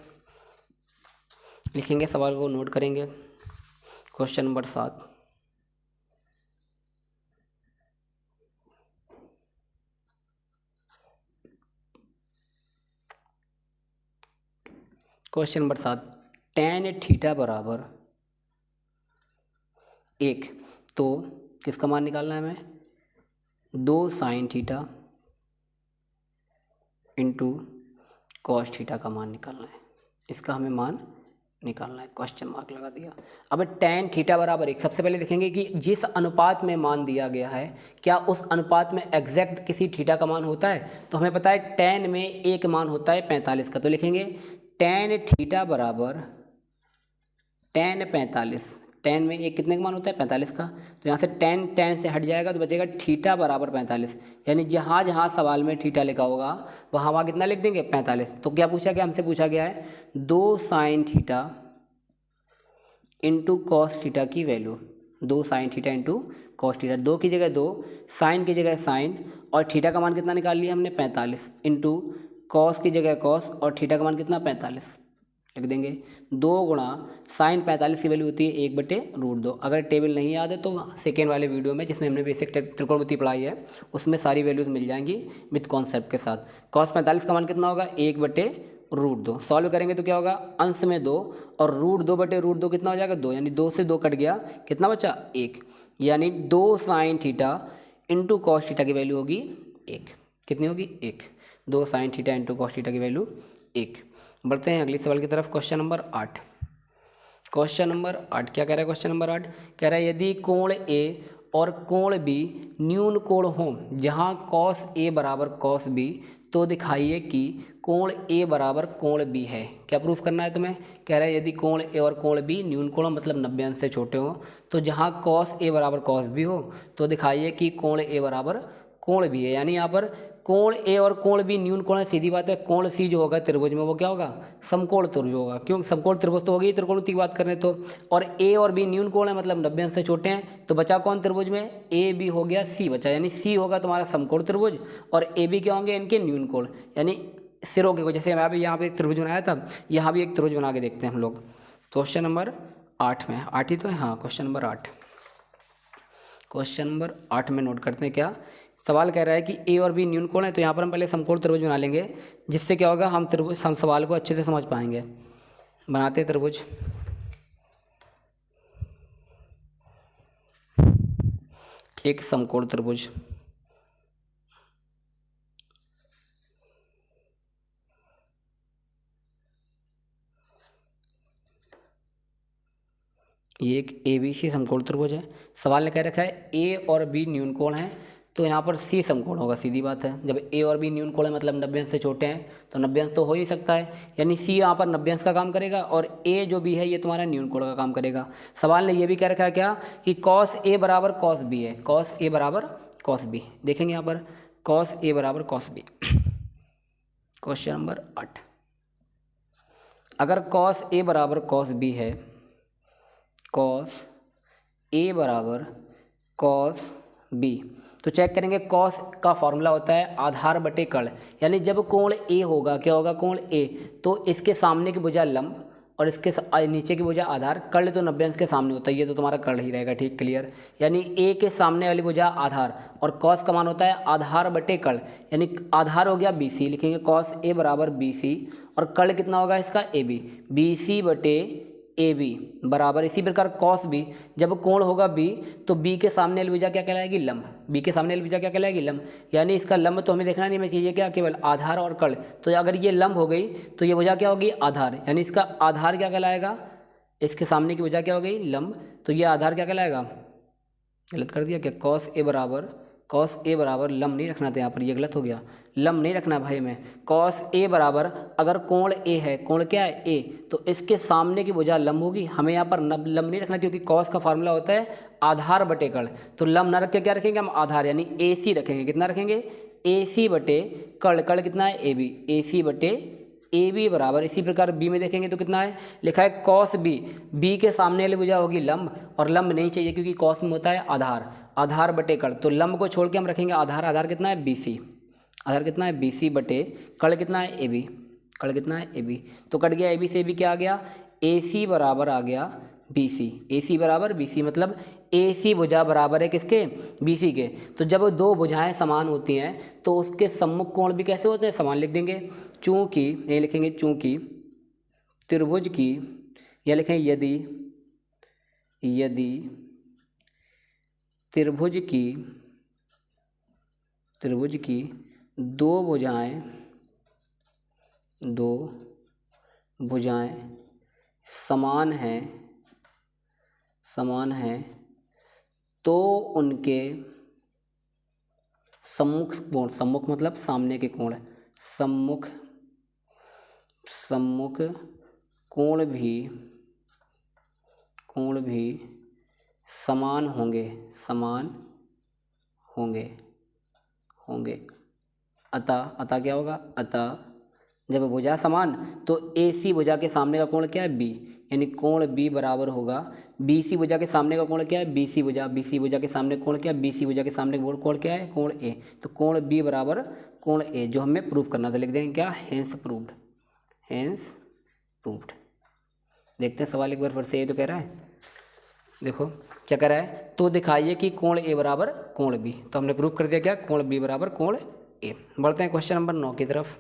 लिखेंगे सवाल को, नोट करेंगे। Question number 7। Question number 7, tan theta बराबर 1 तो किसका मान निकालना है हमें? 2 sine theta into cos theta का मान निकालना है। इसका हमें मान निकालना है। क्वेश्चन मार्क लगा दिया। अब tan थीटा बराबर 1, सबसे पहले देखेंगे कि जिस अनुपात में मान दिया गया है क्या उस अनुपात में एग्जैक्ट किसी थीटा का मान होता है। तो हमें पता है tan में एक मान होता है 45 का, तो लिखेंगे tan थीटा बराबर tan 45। tan में एक कितने का मान होता है? 45 का। तो यहाँ से tan से हट जाएगा तो बचेगा थीटा बराबर 45। यानी जहाँ जहाँ सवाल में थीटा लिखा होगा वहाँ कितना लिख देंगे? 45। तो क्या पूछा गया? हमसे पूछा गया है 2 sine theta into cos theta की value. 2 sine theta into cos theta, 2 की जगह 2, साइन की जगह साइन, और थीटा का मान कितना निकाल लिया हमने? 45 इंटू कॉस की जगह कॉस, और थीटा का मान कितना? 45 लिख देंगे। 2 गुणा साइन 45 की वैल्यू होती है 1/√2। अगर टेबल नहीं याद है तो सेकेंड वाले वीडियो में जिसमें हमने बेसिक त्रिकोणमिति पढ़ाई है उसमें सारी वैल्यूज मिल जाएंगी विद कॉन्सेप्ट के साथ। कॉस 45 का मान कितना होगा? 1/√2। सॉल्व करेंगे तो क्या होगा? अंश में 2 और √2/√2 कितना हो जाएगा? 2, यानी 2 से 2 कट गया, कितना बचा? 1। यानी 2 sine theta into cos theta की वैल्यू होगी 1। कितनी होगी? 1। 2 sine theta into cos theta की वैल्यू 1। बढ़ते हैं अगले सवाल की तरफ। Question number 8। क्वेश्चन नंबर 8 क्या कह रहा है? क्वेश्चन नंबर 8 कह रहा है यदि कोण A और कोण B न्यून कोण हो जहां cos A बराबर cos B तो दिखाइए कि कोण A बराबर कोण B है। क्या प्रूफ करना है तुम्हें? कह रहा है यदि कोण A और कोण B न्यून कोण मतलब 90 अंश से छोटे हो तो जहाँ cos A बराबर cos B हो तो दिखाइए कि कोण A बराबर कोण B है। यानी यहाँ पर कोण ए और कोण बी न्यून कोण है, सीधी बात है। कोण सी जो होगा त्रिभुज में वो क्या होगा, समकोण त्रिभुज होगा, क्यों समकोण त्रिभुज तो होगी त्रिकोणमिति की बात कर रहे हैं तो। और ए और बी न्यून कोण है मतलब 90 अंश से छोटे हैं, तो बचा कौन त्रिभुज में, ए बी हो गया, सी बचा, यानी सी होगा तुम्हारा समकोण त्रिभुज और ए बी क्या होंगे इनके न्यून कोण, यानी सिरों के, जैसे मैं अभी यहाँ पे एक त्रिभुज बनाया था, यहाँ भी एक त्रिभुज बना के देखते हैं हम लोग। क्वेश्चन नंबर 8 में, 8 ही तो है, हाँ क्वेश्चन नंबर 8, क्वेश्चन नंबर 8 में नोट करते हैं क्या सवाल कह रहा है कि ए और बी न्यून कोण है, तो यहाँ पर हम पहले समकोण त्रिभुज बना लेंगे, जिससे क्या होगा हम सवाल को अच्छे से समझ पाएंगे। बनाते हैं त्रिभुज, एक समकोण त्रिभुज, ये एक ए बी सी समकोण त्रिभुज है। सवाल ने कह रखा है ए और बी न्यून कोण है, तो यहाँ पर सी समकोण होगा, सीधी बात है। जब ए और बी न्यून कोण है मतलब 90 अंश से छोटे हैं, तो 90 अंश तो हो ही सकता है, यानी सी यहाँ पर 90 अंश का काम करेगा और ए जो बी है ये तुम्हारा न्यून कोण का काम करेगा। सवाल ने ये भी कह रखा है क्या कि कॉस ए बराबर कॉस बी है, कॉस ए बराबर कॉस बी, देखेंगे यहाँ पर कॉस ए बराबर कॉस बी। क्वेश्चन नंबर 8, अगर कॉस ए बराबर कॉस बी है, कॉस ए बराबर कॉस बी, तो चेक करेंगे कॉस का फॉर्मूला होता है आधार बटे कर्ण, यानी जब कोण ए होगा क्या होगा, कोण ए तो इसके सामने की भुजा लंब और इसके नीचे की भुजा आधार, कर्ण तो 90 अंश के सामने होता है, ये तो तुम्हारा कर्ण ही रहेगा, ठीक क्लियर। यानी ए के सामने वाली भुजा आधार और कॉस का मान होता है आधार बटे कर्ण, यानी आधार हो गया बी सी, लिखेंगे कॉस ए बराबर बी सी और कर्ण कितना होगा इसका ए बी, बी सी बटे ए बी बराबर, इसी प्रकार कॉस बी, जब कोण होगा बी तो बी के सामने वाली भुजा क्या कहलाएगी, लंब, बी के सामने वाली भुजा क्या कहलाएगी, लंब, यानी इसका लंब तो हमें देखना नहीं, हमें चाहिए क्या, केवल आधार और कर्ण। तो अगर ये लंब हो गई तो ये भुजा क्या होगी, आधार, यानी इसका आधार क्या कहलाएगा, इसके सामने की भुजा क्या हो गई, लंब, तो ये आधार क्या कहलाएगा, गलत कर दिया क्या, कॉस ए बराबर लंब नहीं रखना था यहाँ पर, ये गलत हो गया, लंब नहीं रखना भाई में, कॉस ए बराबर अगर कोण ए है, कोण क्या है ए, तो इसके सामने की भुजा लंब होगी, हमें यहाँ पर लंब नहीं रखना क्योंकि कॉस का फार्मूला होता है आधार बटे कर्ण, तो लंब ना रख के क्या रखेंगे हम, आधार, यानी ए सी रखेंगे, कितना रखेंगे, ए सी बटे कर्ण, कर्ण कितना है ए बी, ए सी बटे ए बी बराबर, इसी प्रकार बी में देखेंगे तो कितना है, लिखा है कॉस बी, बी के सामने वाली भुजा होगी लंब और लंब नहीं चाहिए क्योंकि कॉस में होता है आधार, आधार बटे कर्ण, तो लंब को छोड़ के हम रखेंगे आधार, आधार कितना है बी सी, आधार कितना है बी सी बटे कर्ण कितना है ए बी, कर्ण कितना है ए बी, तो कट गया ए बी से ए बी क्या आ गया, ए सी बराबर आ गया बी सी, ए सी बराबर बी सी, मतलब ए सी भुजा बराबर है किसके, बी सी के। तो जब दो भुजाएं समान होती हैं तो उसके सम्मुख कोण भी कैसे होते हैं, समान लिख देंगे, चूँकि ये लिखेंगे चूँकि त्रिभुज की, या लिखें यदि त्रिभुज की दो भुजाएं समान हैं तो उनके सम्मुख कोण, सम्मुख मतलब सामने के कोण, सम्मुख कोण भी समान होंगे। अतः क्या होगा, अतः जब भुजा समान तो ए सी भुजा के सामने का कोण क्या है बी, यानी कोण बी बराबर होगा बी सी भुजा के सामने का कोण क्या है बी सी भुजा के सामने कोण क्या है बी सी भुजा के सामने कोण क्या है कोण ए, तो कोण बी बराबर कोण ए, जो हमें प्रूव करना था, लिख देंगे क्या, हेंस प्रूव्ड। देखते हैं सवाल एक बार फिर से, ये तो कह रहा है, देखो क्या कह रहा है, तो दिखाइए कि कोण ए बराबर कोण बी, तो हमने प्रूव कर दिया क्या, कोण बी बराबर कोण ए। बढ़ते हैं क्वेश्चन नंबर 9 की तरफ।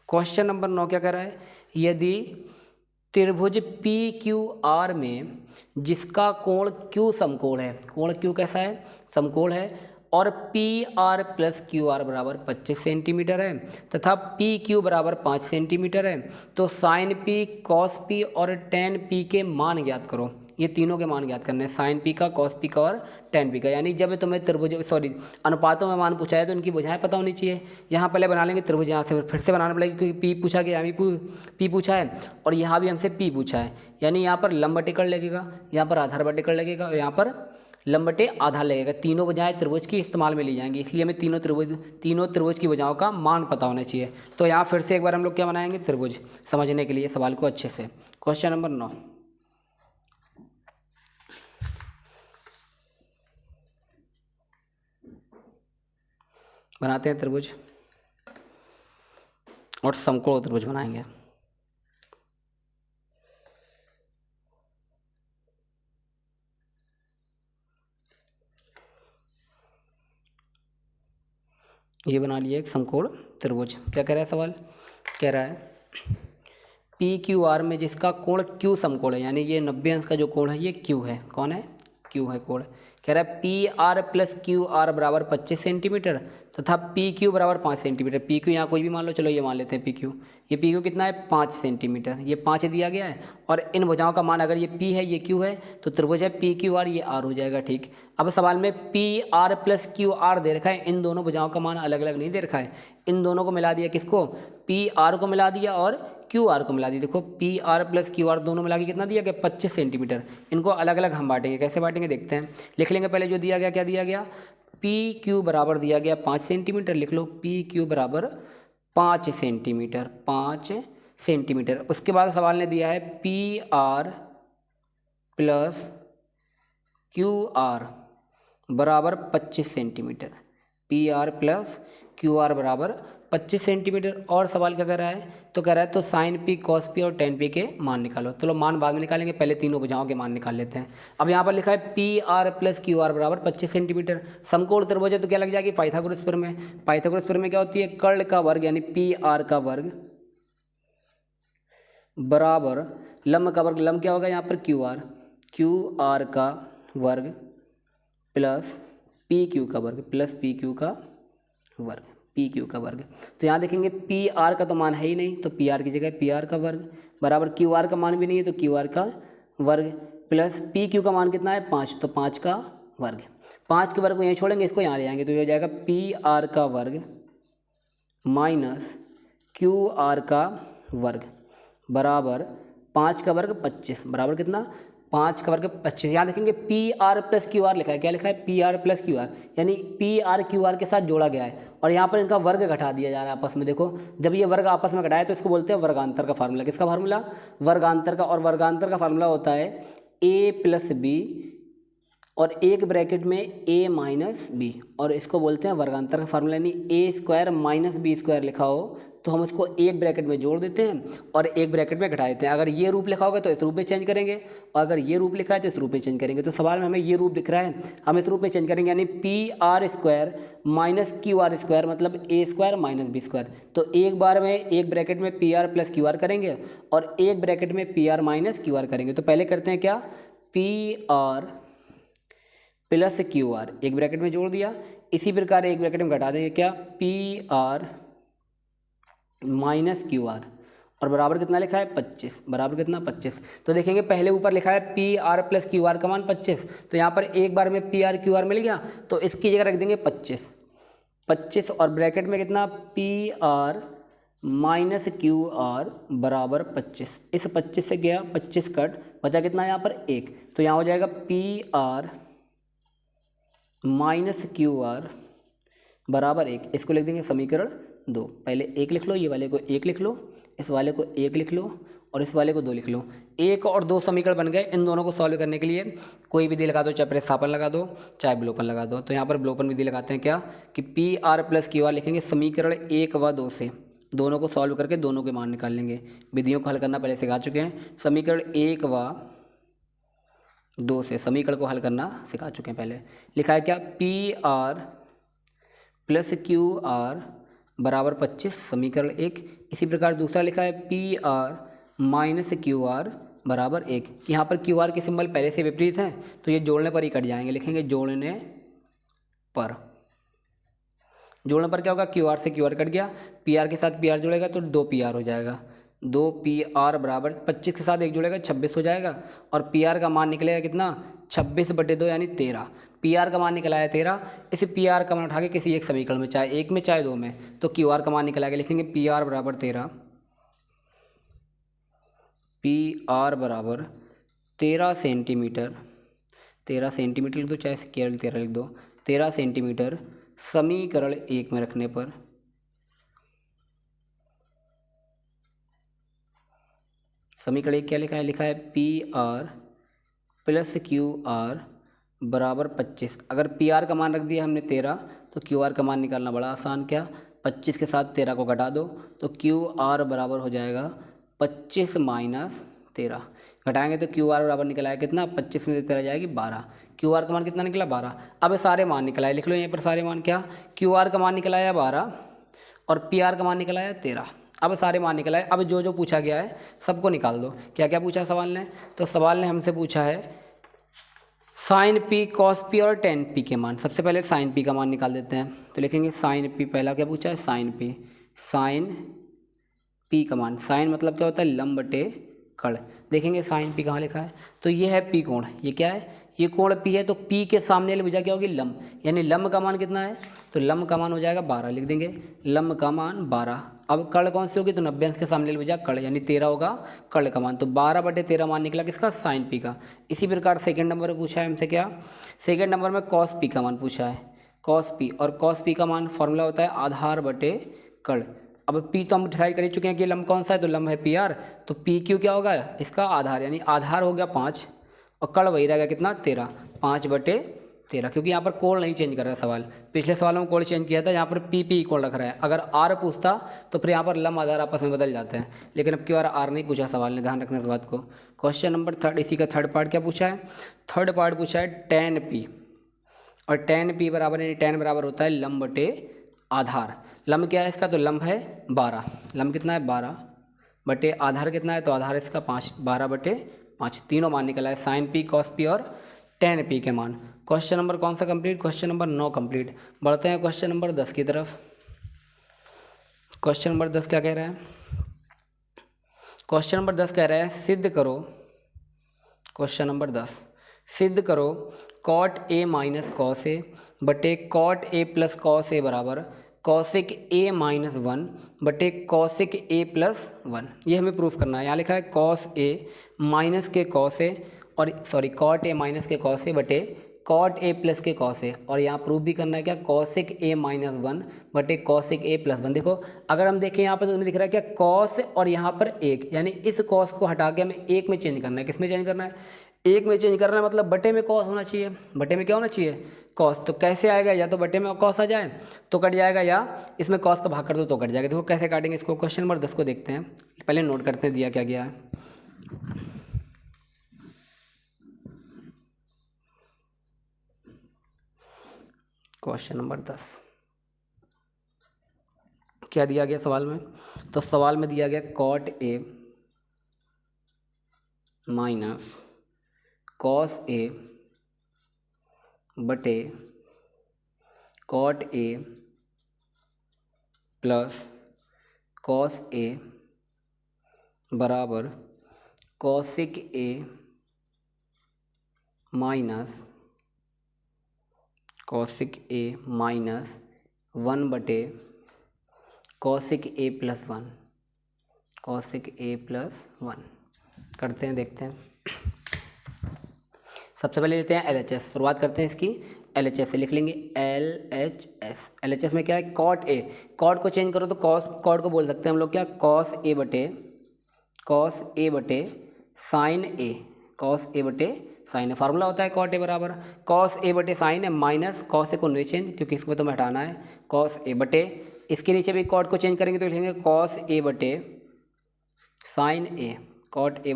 क्वेश्चन नंबर 9 क्या कह रहा है, यदि त्रिभुज पी क्यू आर में जिसका कोण क्यू समकोण है, कोण क्यू कैसा है, समकोण है, और P R plus Q are बराबर 25 सेंटीमीटर है तथा पी क्यू बराबर 5 सेंटीमीटर है, तो साइन पी, कॉस पी और टेन पी के मान ज्ञात करो। ये तीनों के मान ज्ञात करने हैं, साइन पी का, कॉस पी का और टेन पी का। यानी जब तुम्हें अनुपातों में मान पूछा है तो उनकी भुजाएं पता होनी चाहिए। यहाँ पहले बना लेंगे त्रिभुज, यहाँ से फिर से बनाना पड़ेगा क्योंकि पी पूछा गया, पी पूछा है और यहाँ भी हमसे पी पूछा है। यानी यहाँ पर लंब बटे कर्ण लगेगा, यहाँ पर आधार बटे कर्ण लगेगा और यहाँ पर लंब बटे आधा लगेगा। तीनों भुजाएं त्रिभुज की इस्तेमाल में ली जाएंगी, इसलिए हमें तीनों त्रिभुज की भुजाओं का मान पता होना चाहिए। तो यहाँ फिर से एक बार हम लोग क्या बनाएंगे, त्रिभुज, समझने के लिए सवाल को अच्छे से। क्वेश्चन नंबर 9 बनाते हैं त्रिभुज और समकोण त्रिभुज बनाएंगे। ये बना लिया एक समकोण त्रिभुज। क्या कह रहा है सवाल, कह रहा है पी क्यू आर में जिसका कोण क्यू समकोण है, यानी ये 90 अंश का जो कोण है ये क्यू है। कौन है, क्यू है कोण। कह रहा है P R plus Q are बराबर 25 सेंटीमीटर तथा पी क्यू बराबर 5 सेंटीमीटर। पी क्यू यहाँ कोई भी मान लो, चलो ये मान लेते हैं पी क्यू। ये पी क्यू कितना है, 5 सेंटीमीटर, ये 5 दिया गया है। और इन भुजाओं का मान, अगर ये पी है ये क्यू है, तो त्रिभुज है पी क्यू आर, ये आर हो जाएगा। ठीक, अब सवाल में P R plus Q R दे रखा है, इन दोनों भुजाओं का मान अलग अलग नहीं दे रखा है। इन दोनों को मिला दिया, किसको, पी आर को मिला दिया और क्यू आर को मिला दिया। देखो P R plus Q are दोनों मिला के कितना दिया गया, 25 सेंटीमीटर। इनको अलग अलग हम बांटेंगे, कैसे बांटेंगे देखते हैं। लिख लेंगे पहले जो दिया गया, क्या दिया गया, पी क्यू बराबर दिया गया 5 सेंटीमीटर। लिख लो पी क्यू बराबर 5 सेंटीमीटर, 5 सेंटीमीटर। उसके बाद सवाल ने दिया है P R plus Q are बराबर 25 centimetre. P R plus Q are बराबर 25 सेंटीमीटर। और सवाल क्या कर रहा है, तो कह रहा है तो साइन पी, कॉस पी और टेन पी के मान निकालो। चलो मान बाद में निकालेंगे, पहले तीनों भुजाओं के मान निकाल लेते हैं। अब यहाँ पर लिखा है P R plus Q are बराबर 25 सेंटीमीटर। समकोण त्रिभुज है तो क्या लग जाएगी, पाइथागोरस प्रमेय। पाइथागोरस प्रमेय क्या होती है, कर्ण का वर्ग यानी पी आर का वर्ग बराबर लंब का वर्ग, लंब क्या होगा यहाँ पर, क्यू आर का वर्ग प्लस पी क्यू का वर्ग, प्लस पी क्यू का वर्ग, पी क्यू का वर्ग। तो यहाँ देखेंगे पी आर का तो मान है ही नहीं, तो पी आर की जगह पी आर का वर्ग बराबर क्यू आर का मान भी नहीं है, तो क्यू आर का वर्ग प्लस पी क्यू का मान कितना है, 5, तो 5 का वर्ग। 5 के वर्ग को यहीं छोड़ेंगे, इसको यहाँ ले आएंगे, तो ये हो जाएगा पी आर का वर्ग माइनस क्यू आर का वर्ग बराबर 5 का वर्ग 25, बराबर कितना, 5 का वर्ग 25। यहाँ देखेंगे P R plus Q are लिखा है, क्या लिखा है, P R plus Q are, यानी पी आर क्यू आर के साथ जोड़ा गया है और यहाँ पर इनका वर्ग घटा दिया जा रहा है आपस में। देखो जब ये वर्ग आपस में घटाए तो इसको बोलते हैं वर्गांतर का फार्मूला। किसका फार्मूला, वर्गांतर का। और वर्गांतर का फार्मूला होता है ए प्लस बी और एक ब्रैकेट में ए माइनस बी, और इसको बोलते हैं वर्गांतर का फार्मूला। यानी ए स्क्वायर माइनस बी स्क्वायर लिखा हो तो हम इसको एक ब्रैकेट में जोड़ देते हैं और एक ब्रैकेट में घटा देते हैं। अगर ये रूप लिखा होगा तो इस रूप में चेंज करेंगे, और अगर ये रूप लिखा है तो इस रूप में चेंज करेंगे। तो सवाल में हमें ये रूप दिख रहा है, हम इस रूप में चेंज करेंगे, यानी P R square minus Q R square मतलब ए स्क्वायर माइनस बी स्क्वायर। तो एक बार में एक ब्रैकेट में P R plus Q are करेंगे और एक ब्रैकेट में P are minus Q R करेंगे। तो पहले करते हैं क्या, P R plus Q are एक ब्रैकेट में जोड़ दिया, इसी प्रकार एक ब्रैकेट में घटा देंगे, क्या, P R minus Q R और बराबर कितना लिखा है, 25, बराबर कितना, 25। तो देखेंगे पहले ऊपर लिखा है P R plus Q are का मान 25, तो यहाँ पर एक बार में पी आर क्यू आर मिल गया तो इसकी जगह रख देंगे 25 और ब्रैकेट में कितना, P R minus Q R बराबर 25। इस 25 से गया 25 कट, बचा कितना यहाँ पर 1, तो यहाँ हो जाएगा P R minus Q R बराबर 1। इसको लिख देंगे समीकरण 2। पहले 1 लिख लो, ये वाले को 1 लिख लो, इस वाले को 1 लिख लो और इस वाले को 2 लिख लो। 1 और 2 समीकरण बन गए। इन दोनों को सॉल्व करने के लिए कोई विधि लगा दो, चाहे प्रतिस्थापन लगा दो चाहे विलोपन लगा दो। तो यहाँ पर विलोपन विधि लगाते हैं, क्या कि P R plus Q are लिखेंगे समीकरण 1 व 2 से, दोनों को सॉल्व करके दोनों के मान निकाल लेंगे। विधियों को हल करना पहले सिखा चुके हैं, समीकरण 1 व 2 से समीकरण को हल करना सिखा चुके हैं पहले। लिखा है क्या, P R plus Q are बराबर 25 समीकरण 1। इसी प्रकार दूसरा लिखा है P R minus Q R बराबर 1। यहाँ पर क्यू आर के सिंबल पहले से विपरीत हैं तो ये जोड़ने पर ही कट जाएंगे, लिखेंगे जोड़ने पर। जोड़ने पर क्या होगा, क्यू आर से क्यू आर कट गया, पी आर के साथ पी आर जुड़ेगा तो 2 पी आर हो जाएगा, 2 पी आर बराबर 25 के साथ 1 जुड़ेगा 26 हो जाएगा और पी आर का मान निकलेगा कितना, 26/2 यानी 13। पी आर का मान निकला है 13। इस पी आर का मान उठा के किसी एक समीकरण में, चाहे 1 में चाहे 2 में, तो क्यू आर का मान निकला के लिखेंगे पी आर बराबर 13, पी आर बराबर 13 सेंटीमीटर 13 सेंटीमीटर लिख दो, चाहे केवल 13 लिख दो। 13 सेंटीमीटर समीकरण 1 में रखने पर समीकरण 1 क्या लिखा है? लिखा है PR प्लस QR बराबर 25। अगर PR का मान रख दिया हमने 13 तो QR का मान निकालना बड़ा आसान। क्या? 25 के साथ 13 को घटा दो तो QR बराबर हो जाएगा 25 माइनस 13। घटाएंगे तो QR बराबर निकला है कितना? 25 में से 13 जाएगी 12। QR का मान कितना निकला? 12। अब ये सारे मान निकला है, लिख लो यहीं पर सारे मान। क्या? QR का मान निकला है 12 और PR का मान निकला है 13। अब सारे मान निकला है। अब जो जो पूछा गया है सबको निकाल दो। क्या क्या पूछा सवाल ने? तो सवाल ने हमसे पूछा है साइन P, कॉस P और टेन P के मान। सबसे पहले साइन P का मान निकाल देते हैं। तो लिखेंगे साइन P, पहला क्या पूछा है? Sign P। साइन P का मान, साइन मतलब क्या होता है? लंब बटे कड़। देखेंगे साइन P कहाँ लिखा है? तो ये है P कोण। ये क्या है? ये कोण P है। तो P के सामने वाली भुजा क्या होगी? लंब। यानी लंब का मान कितना है? तो लंब का मान हो जाएगा 12। लिख देंगे लंब का मान 12। अब कड़ कौन सी होगी? तो 90 अंश के सामने वाली भुजा कड़, यानी 13 होगा कड़ का मान। तो 12/13 मान निकला किसका? साइन P का। इसी प्रकार सेकंड नंबर में पूछा है हमसे क्या? सेकंड नंबर में कॉस P का मान पूछा है। कॉस P, और कॉस P का मान फॉर्मूला होता है आधार बटे कड़। अब P तो हम डिसाइड कर ही चुके हैं कि लंब कौन सा है, तो लंब है PR। तो PQ क्या होगा? इसका आधार, यानी आधार हो गया 5 और कड़ वही रहेगा कितना? 13। 5/13, क्योंकि यहाँ पर कोण नहीं चेंज कर रहा है सवाल। पिछले सवालों में कोण चेंज किया था, यहाँ पर P कोण रख रहा है। अगर R पूछता तो फिर यहाँ पर लंब आधार आपस में बदल जाते हैं, लेकिन अब की बार R नहीं पूछा सवाल ने, ध्यान रखना इस बात को। क्वेश्चन नंबर 3, इसी का थर्ड पार्ट क्या पूछा है? थर्ड पार्ट पूछा है टेन P, और टेन P बराबर, यानी टेन बराबर होता है लंब बटे आधार। लंब क्या है इसका? तो लंब है 12। लंब कितना है? 12 बटे आधार कितना है? तो आधार इसका 5। 12/5 तीनों मान निकला है, साइन P, कॉस P और टेन P के मान। क्वेश्चन नंबर कौन सा कंप्लीट? Question number 9 complete. बढ़ते हैं क्वेश्चन नंबर 10 की तरफ। क्वेश्चन नंबर 10 क्या कह रहा है? क्वेश्चन नंबर 10 कह रहा है सिद्ध करो। क्वेश्चन नंबर 10, सिद्ध करो cot A minus cos A बटे cot A plus cos A बराबर कॉसिक A माइनस 1 बटे कॉसिक A प्लस 1। ये हमें प्रूफ करना है। यहाँ लिखा है कॉस A माइनस के कॉस A, और सॉरी कॉट A माइनस के कॉस A बटे कॉट A प्लस के कॉस A, और यहाँ प्रूफ भी करना है क्या? कॉसिक A माइनस 1 बटे कॉसिक A प्लस 1। देखो अगर हम देखें यहाँ पर तो हमें दिख रहा है क्या? कॉस और यहाँ पर 1, यानी इस कॉस को हटा के हमें 1 में चेंज करना है। किस में चेंज करना है? 1 में चेंज करना है, मतलब बटे में कॉस होना चाहिए। बटे में क्या होना चाहिए? कॉस। तो कैसे आएगा? या तो बटे में कॉस आ जाए तो कट जाएगा, या इसमें कॉस का भाग कर दो तो कट जाएगा। देखो कैसे काटेंगे इसको। क्वेश्चन नंबर 10 को देखते हैं, पहले नोट करते हैं दिया क्या गया है। क्वेश्चन नंबर 10 क्या दिया गया सवाल में? तो सवाल में दिया गया cot A minus cos A बटे cot A plus cos A बराबर cosec A minus cosec A minus 1 बटे cosec A plus 1। Cosec A plus 1 करते हैं, देखते हैं। सबसे पहले लेते हैं LHS, शुरुआत करते हैं इसकी LHS से। लिख लेंगे LHS। LHS में क्या है? Cot A। कॉट को चेंज करो तो कॉट को बोल सकते हैं हम लोग क्या? कॉस A बटे साइन A। कॉस A बटे साइन A। फार्मूला होता है कॉट A बराबर कॉस A बटे sine A minus cos A को नहीं चेंज, क्योंकि इसमें तो हमें हटाना है। कॉस A बटे, इसके नीचे भी कॉट को चेंज करेंगे तो लिखेंगे कॉस A बटे साइन A। कॉट A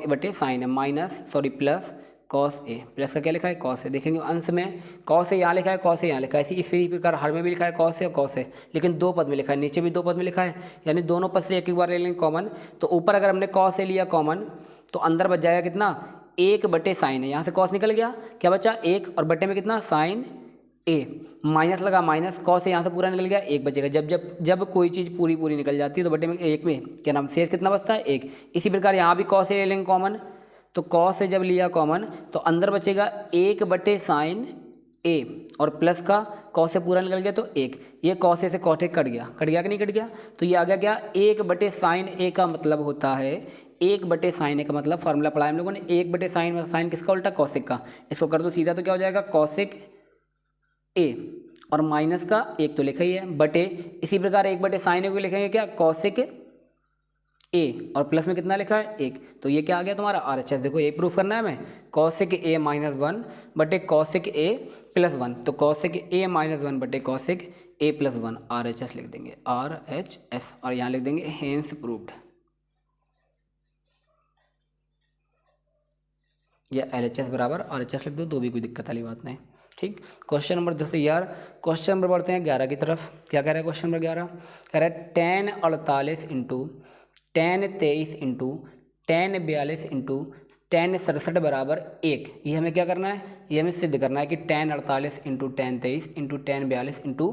बटे sine A minus plus cos A। Plus का क्या लिखा है? Cos A। देखेंगे अंश में कॉस A यहाँ लिखा है, कॉस A यहाँ लिखा है। इसी प्रकार हर में भी लिखा है कॉस A और कॉस A, लेकिन 2 पद में लिखा है, नीचे भी 2 पद में लिखा है, यानी दोनों पद से एक बार ले लेंगे कॉमन। तो ऊपर अगर हमने कॉस A लिया कॉमन तो अंदर बच जाएगा कितना? 1 बटे साइन A। यहाँ से कॉस निकल गया, क्या बचा? 1, और बटे में कितना? Sine A। माइनस लगा, माइनस कॉस A यहाँ से पूरा निकल गया, 1 बचेगा। जब कोई चीज़ पूरी निकल जाती है तो बटे में 1 में क्या नाम शेष कितना बचता है? 1। इसी प्रकार यहाँ भी कॉस A ले लेंगे कॉमन, तो कॉस A जब लिया कॉमन तो अंदर बचेगा 1 बटे साइन A, और प्लस का कॉस A पूरा निकल गया तो 1। ये कॉस A से कॉट A कट गया कि नहीं कट गया? तो ये आ गया क्या? 1 बटे साइन A का मतलब होता है एक बटे साइन ए का मतलब फार्मूला पढ़ा है हम लोगों ने, एक बटे साइन, साइन किसका उल्टा, कॉसेक का। इसको कर दो सीधा तो क्या हो जाएगा, कॉसेक ए, और माइनस का एक तो लिखा ही है बटे, इसी प्रकार एक बटे साइन ए को लिखेंगे क्या, कॉसेक ए, और प्लस में कितना लिखा है, एक। तो ये क्या आ गया तुम्हारा RHS। देखो ये प्रूफ करना है हमें, कॉसेक ए -1 बटे कॉसेक ए +1, तो कॉसेक ए -1 बटे कॉसेक ए +1 RHS लिख देंगे, RHS, और यहाँ लिख देंगे हेंस प्रूव्ड, या LHS बराबर RHS लिख दो, तो भी कोई दिक्कत वाली बात नहीं। ठीक, क्वेश्चन नंबर 10 यार, क्वेश्चन नंबर बढ़ते हैं 11 की तरफ। क्या कह रहा है क्वेश्चन नंबर 11, कह रहा है tan 48 into tan 23 into tan 42 into tan 67 बराबर 1। ये हमें क्या करना है, ये हमें सिद्ध करना है कि tan 48 into tan 23 into tan 42 into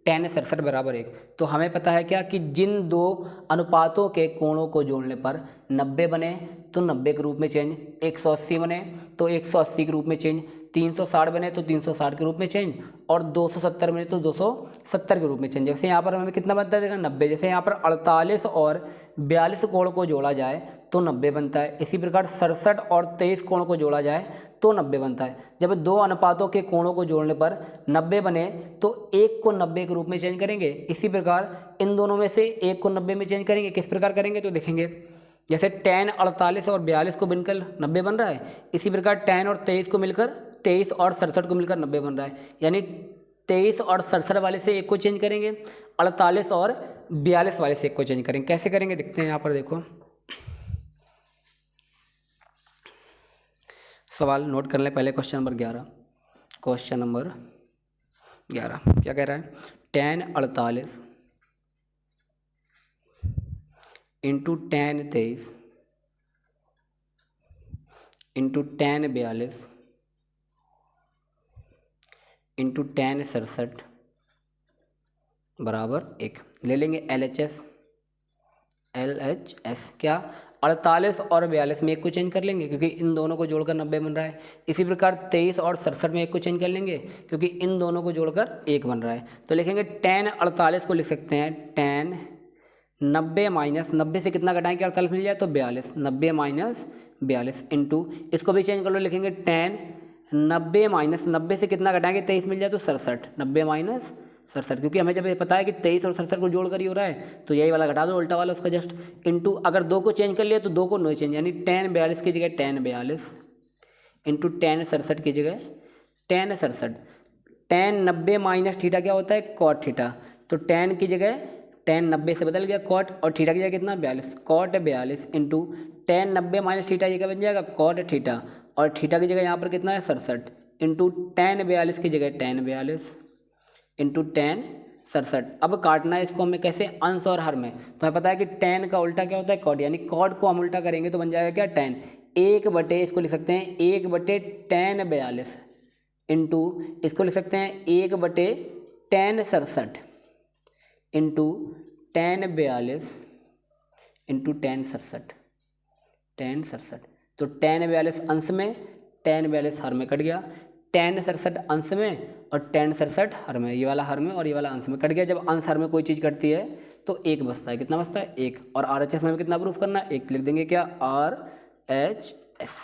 tan 67 बराबर 1। तो हमें पता है क्या कि जिन दो अनुपातों के कोणों को जोड़ने पर 90 बने तो 90 के रूप में चेंज, 180 बने तो 180 के रूप में चेंज, 360 बने तो 360 के रूप में चेंज, और 270 बने तो 270 के रूप में चेंज। जैसे यहाँ पर हमें कितना बनता है, देखा 90, जैसे यहाँ पर 48 और 42 कोण को जोड़ा जाए तो 90 बनता है, इसी प्रकार 67 और 23 कोण को जोड़ा जाए तो 90 बनता है। जब दो अनुपातों के कोणों को जोड़ने पर 90 बने तो एक को 90 के रूप में चेंज करेंगे, इसी प्रकार इन दोनों में से एक को 90 में चेंज करेंगे। किस प्रकार करेंगे तो देखेंगे, जैसे tan 48 और 42 को मिलकर 90 बन रहा है, इसी प्रकार tan और 23 को मिलकर 23 और 67 को मिलकर 90 बन रहा है, यानी 23 और 67 वाले से एक को चेंज करेंगे, 48 और 42 वाले से एक को चेंज करेंगे। कैसे करेंगे देखते हैं, यहाँ पर देखो सवाल नोट कर लें पहले। क्वेश्चन नंबर 11, क्वेश्चन नंबर 11 क्या कह रहा है, tan 48 into tan 23 into tan 42 into tan 67 बराबर 1। ले लेंगे LHS, क्या 48 और 42 में एक को चेंज कर लेंगे क्योंकि इन दोनों को जोड़कर 90 बन रहा है, इसी प्रकार 23 और 67 में एक को चेंज कर लेंगे क्योंकि इन दोनों को जोड़कर 1 बन रहा है। तो लिखेंगे tan 48 को लिख सकते हैं tan 90 माइनस 90 से कितना घटाएंगे 48 मिल जाए तो 42, 90 माइनस 42 इंटू, इसको भी चेंज कर लो, लिखेंगे tan 90 माइनस 90 से कितना घटाएंगे 23 मिल जाए तो 67, 90 माइनस 67, क्योंकि हमें जब ये पता है कि 23 और 67 को जोड़ कर ही हो रहा है तो यही वाला घटा दो उल्टा वाला उसका जस्ट, इंटू अगर दो को चेंज कर लिया तो दो को नो चेंज, यानी tan 42 की जगह tan 42 इंटू tan 67 की जगह tan 67, tan 90 माइनस थीटा क्या होता है कॉट थीटा, तो tan की जगह tan 90 से बदल गया कॉट, और थीटा की जगह कितना 42, cot 42 into tan 90 minus theta ये क्या बन जाएगा कॉट थीटा, और थीटा की जगह यहाँ पर कितना है 67 इंटू tan 42 की जगह tan 42 इंटू tan 67। अब काटना है इसको हमें कैसे, अंश और हर में, तो हमें पता है कि tan का उल्टा क्या होता है कॉट, यानी कॉट को हम उल्टा करेंगे तो बन जाएगा क्या tan, 1 बटे इसको लिख सकते हैं 1 बटे tan 42 इंटू इसको लिख सकते हैं 1 बटे tan 67 into tan 42 into tan 67, tan 67, तो tan 42 अंश में tan 42 हर में कट गया, tan 67 अंश में और tan 67 हर में, ये वाला हर में और ये वाला अंश में कट गया। जब अंश हर में कोई चीज़ कटती है तो एक बचता है, कितना बचता है 1, और RHS में कितना प्रूफ करना है 1 लिख देंगे क्या RHS,